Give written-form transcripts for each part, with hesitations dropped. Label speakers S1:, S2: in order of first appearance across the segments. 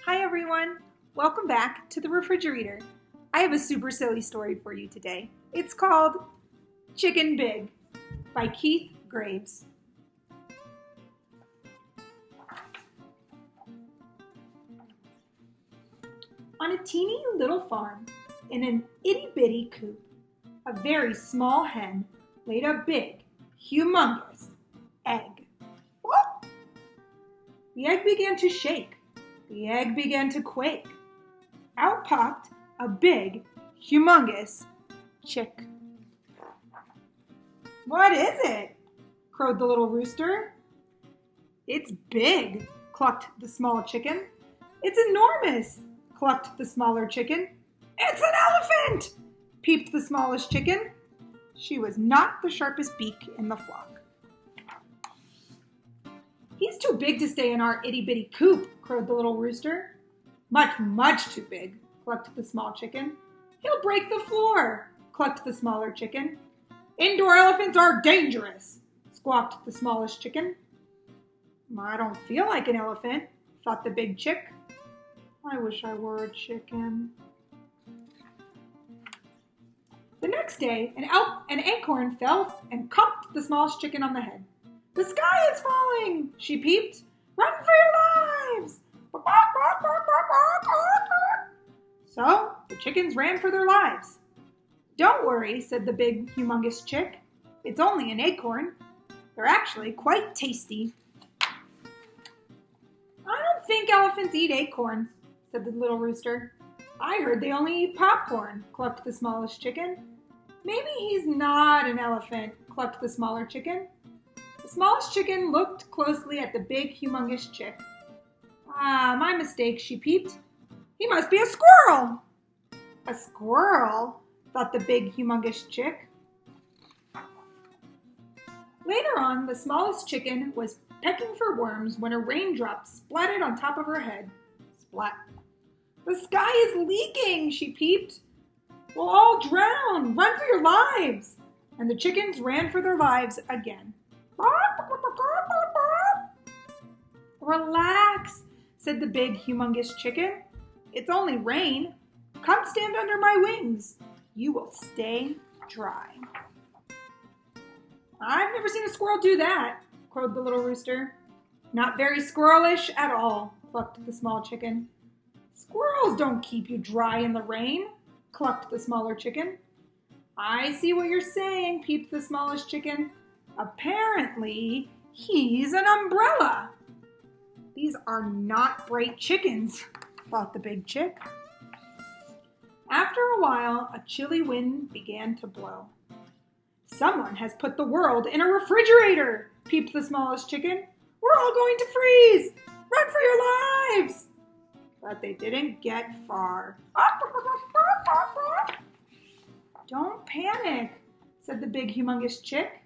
S1: Hi everyone! Welcome back to the refrigerator. I have a super silly story for you today. It's called Chicken Big by Keith Graves. On a teeny little farm, in an itty-bitty coop, a very small hen laid a big, humongous egg. Whoop! The egg began to shake. The egg began to quake. Out popped a big, humongous chick. "What is it?" crowed the little rooster. "It's big," clucked the small chicken. "It's enormous," clucked the smaller chicken. "It's an elephant!" peeped the smallest chicken. She was not the sharpest beak in the flock. "He's too big to stay in our itty-bitty coop," crowed the little rooster. "Much, much too big," clucked the small chicken. "He'll break the floor," clucked the smaller chicken. "Indoor elephants are dangerous," squawked the smallest chicken. "I don't feel like an elephant," thought the big chick. "I wish I were a chicken." The next day, an acorn fell and cuffed the smallest chicken on the head. "The sky is falling," she peeped. "Run for your lives!" So the chickens ran for their lives. "Don't worry," said the big, humongous chick. "It's only an acorn. They're actually quite tasty." "I don't think elephants eat acorns," said the little rooster. "I heard they only eat popcorn," clucked the smallest chicken. "Maybe he's not an elephant," clucked the smaller chicken. The smallest chicken looked closely at the big, humongous chick. "Ah, my mistake," she peeped. "He must be a squirrel." "A squirrel?" thought the big, humongous chick. Later on, the smallest chicken was pecking for worms when a raindrop splattered on top of her head. Splat. "The sky is leaking," she peeped. "We'll all drown. Run for your lives." And the chickens ran for their lives again. "Relax," said the big, humongous chicken. "It's only rain. Come stand under my wings. You will stay dry." "I've never seen a squirrel do that," crowed the little rooster. "Not very squirrelish at all," clucked the small chicken. "Squirrels don't keep you dry in the rain," clucked the smaller chicken. "I see what you're saying," peeped the smallest chicken. "Apparently, he's an umbrella." "These are not bright chickens," thought the big chick. After a while, a chilly wind began to blow. "Someone has put the world in a refrigerator," peeped the smallest chicken. "We're all going to freeze. Run for your lives." But they didn't get far. "Don't panic," said the big, humongous chick.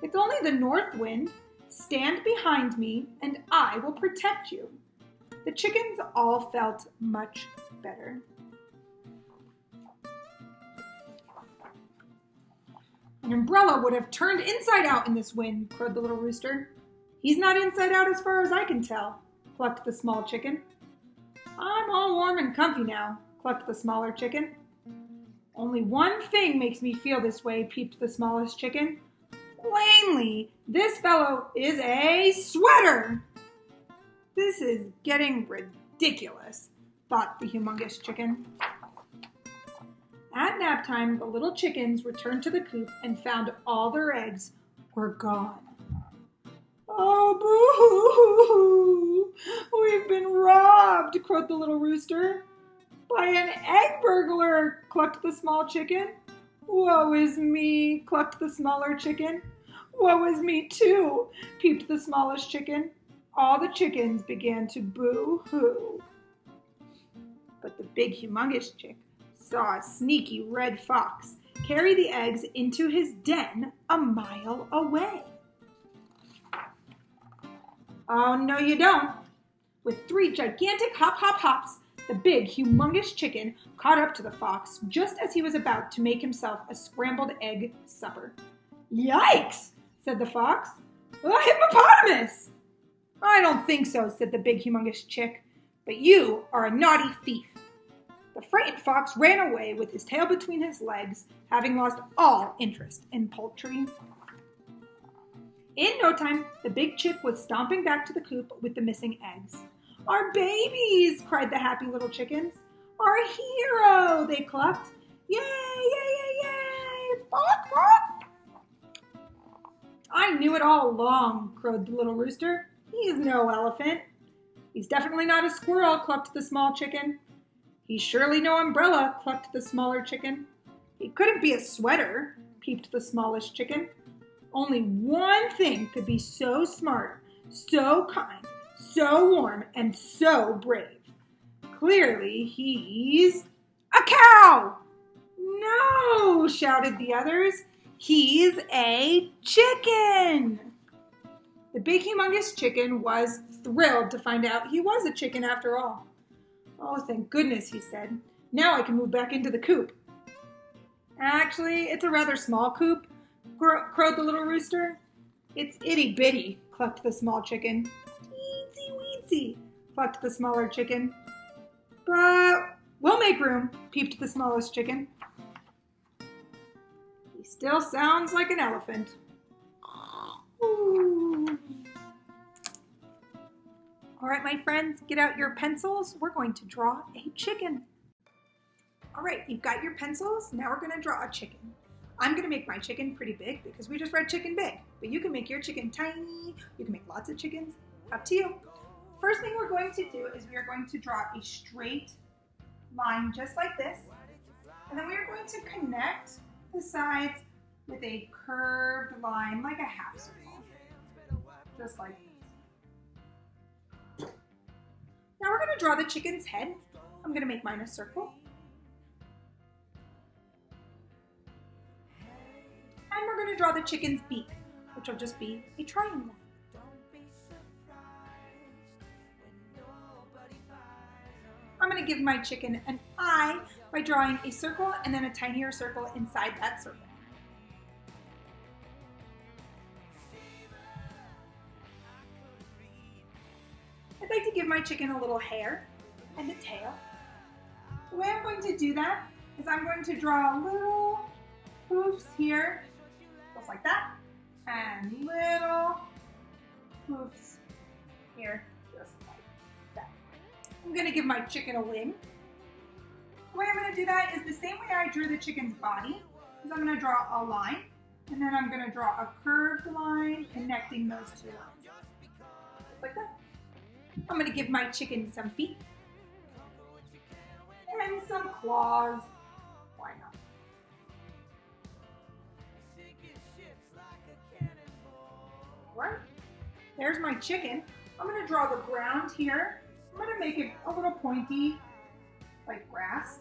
S1: "It's only the north wind. Stand behind me and I will protect you." The chickens all felt much better. "An umbrella would have turned inside out in this wind," crowed the little rooster. "He's not inside out as far as I can tell," clucked the small chicken. "I'm all warm and comfy now," clucked the smaller chicken. "Only one thing makes me feel this way," peeped the smallest chicken. "Plainly, this fellow is a sweater." "This is getting ridiculous," thought the humongous chicken. At nap time, the little chickens returned to the coop and found all their eggs were gone. "Oh, boo-hoo! We've been robbed," crowed the little rooster. "By an egg burglar," clucked the small chicken. "Woe is me," clucked the smaller chicken. "Woe is me too," peeped the smallest chicken. All the chickens began to boo-hoo. But the big, humongous chick saw a sneaky red fox carry the eggs into his den a mile away. Oh, no you don't. With 3 gigantic hop-hop-hops, the big, humongous chicken caught up to the fox just as he was about to make himself a scrambled egg supper. "Yikes!" said the fox. "A hippopotamus!" "I don't think so," said the big, humongous chick. but you are a naughty thief." The frightened fox ran away with his tail between his legs, having lost all interest in poultry. In no time, the big chick was stomping back to the coop with the missing eggs. "Our babies!" cried the happy little chickens. "Our hero!" they clucked. "Yay, yay, yay, yay! Bark, bark!" "I knew it all along," crowed the little rooster. "He's no elephant." "He's definitely not a squirrel," clucked the small chicken. "He's surely no umbrella," clucked the smaller chicken. "He couldn't be a sweater," peeped the smallest chicken. "Only one thing could be so smart, so kind, so warm, and so brave. Clearly, he's a cow." "No," shouted the others. "He's a chicken." The big humongous chicken was thrilled to find out he was a chicken after all. "Oh, thank goodness," he said. "Now I can move back into the coop." "Actually, it's a rather small coop," crowed the little rooster. "It's itty bitty," clucked the small chicken. "Weensy weensy," clucked the smaller chicken. "But we'll make room," peeped the smallest chicken. "He still sounds like an elephant." Ooh. All right, my friends, get out your pencils. We're going to draw a chicken. All right, you've got your pencils. Now we're going to draw a chicken. I'm going to make my chicken pretty big because we just read chicken big, but you can make your chicken tiny. You can make lots of chickens. Up to you. First thing we're going to do is we are going to draw a straight line just like this, and then we are going to connect the sides with a curved line like a half circle, just like this. Now we're going to draw the chicken's head. I'm going to make mine a circle. And we're going to draw the chicken's beak, which will just be a triangle. I'm going to give my chicken an eye by drawing a circle and then a tinier circle inside that circle. I'd like to give my chicken a little hair and a tail. The way I'm going to do that is I'm going to draw little hoofs here, just like that, and little hoofs here, just like that. I'm going to give my chicken a wing. The way I'm going to do that is the same way I drew the chicken's body, is I'm going to draw a line, and then I'm going to draw a curved line connecting those two lines, just like that. I'm going to give my chicken some feet and some claws. Why not? Alright, there's my chicken. I'm going to draw the ground here. I'm going to make it a little pointy, like grass.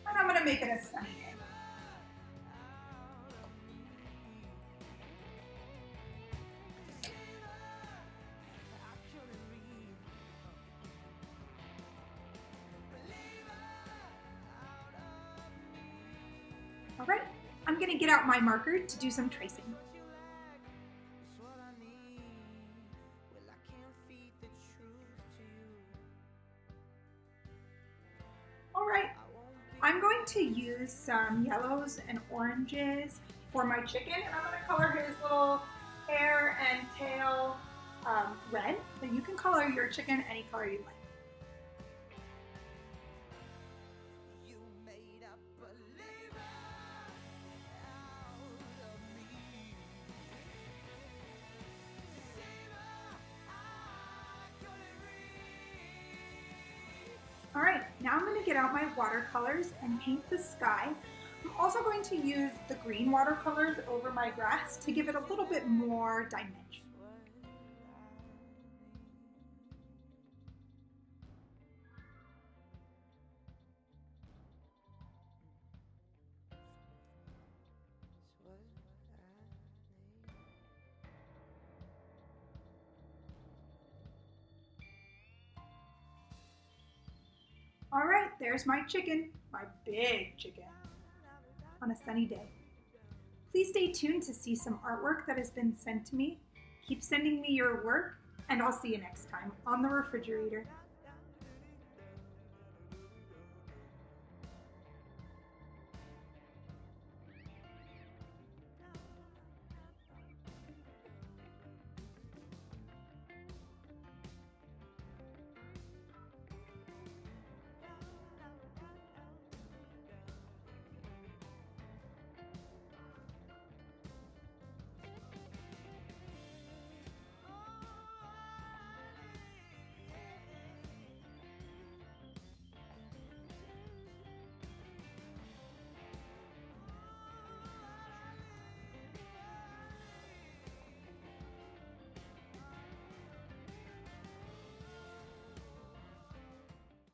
S1: And I'm going to make it a sunny day. All right, I'm going to get out my marker to do some tracing. All right, I'm going to use some yellows and oranges for my chicken, and I'm going to color his little hair and tail red, but you can color your chicken any color you like. All right, now I'm going to get out my watercolors and paint the sky. I'm also going to use the green watercolors over my grass to give it a little bit more dimension. All right, there's my chicken, my big chicken, on a sunny day. Please stay tuned to see some artwork that has been sent to me. Keep sending me your work, and I'll see you next time on The Refrigerator.